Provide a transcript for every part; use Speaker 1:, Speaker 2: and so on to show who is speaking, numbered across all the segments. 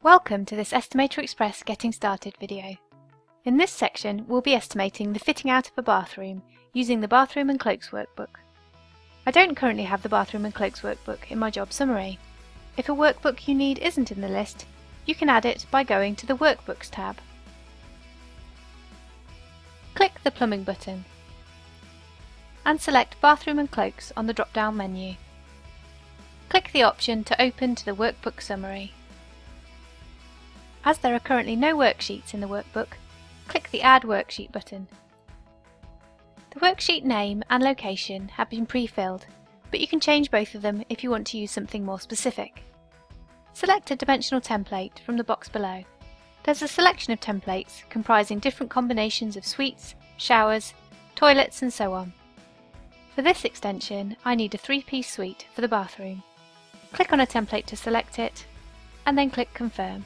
Speaker 1: Welcome to this EstimatorXpress Getting Started video. In this section we'll be estimating the fitting out of a bathroom using the Bathroom and Cloaks workbook. I don't currently have the Bathroom and Cloaks workbook in my job summary. If a workbook you need isn't in the list, you can add it by going to the Workbooks tab. Click the Plumbing button and select Bathroom and Cloaks on the drop-down menu. Click the option to open to the workbook summary. As there are currently no worksheets in the workbook, click the Add Worksheet button. The worksheet name and location have been pre-filled, but you can change both of them if you want to use something more specific. Select a dimensional template from the box below. There's a selection of templates comprising different combinations of suites, showers, toilets and so on. For this extension, I need a 3-piece suite for the bathroom. Click on a template to select it, and then click Confirm.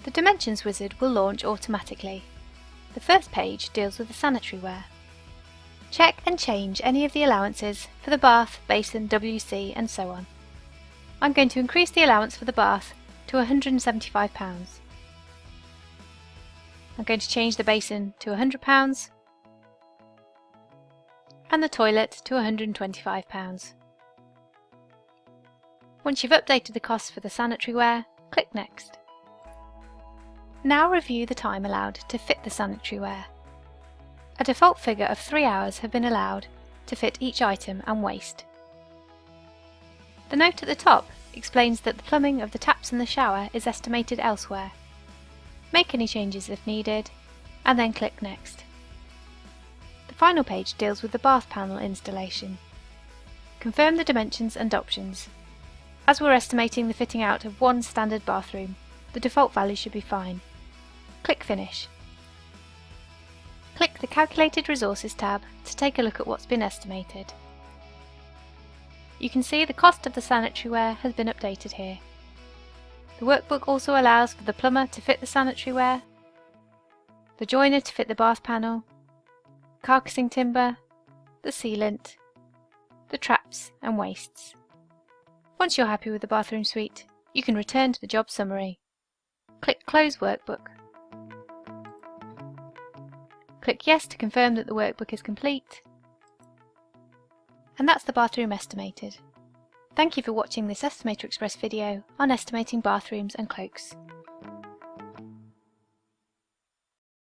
Speaker 1: The Dimensions wizard will launch automatically. The first page deals with the sanitaryware. Check and change any of the allowances for the bath, basin, WC and so on. I'm going to increase the allowance for the bath to £175. I'm going to change the basin to £100 and the toilet to £125. Once you've updated the costs for the sanitaryware, click Next. Now review the time allowed to fit the sanitaryware. A default figure of 3 hours have been allowed to fit each item and waste. The note at the top explains that the plumbing of the taps and the shower is estimated elsewhere. Make any changes if needed, and then click Next. The final page deals with the bath panel installation. Confirm the dimensions and options. As we're estimating the fitting out of one standard bathroom, the default value should be fine. Click Finish. Click the Calculated Resources tab to take a look at what's been estimated. You can see the cost of the sanitaryware has been updated here. The workbook also allows for the plumber to fit the sanitaryware, the joiner to fit the bath panel, carcassing timber, the sealant, the traps and wastes. Once you're happy with the bathroom suite, you can return to the job summary. Click Close Workbook. Click Yes to confirm that the workbook is complete. And that's the bathroom estimated. Thank you for watching this EstimatorXpress video on estimating bathrooms and cloaks.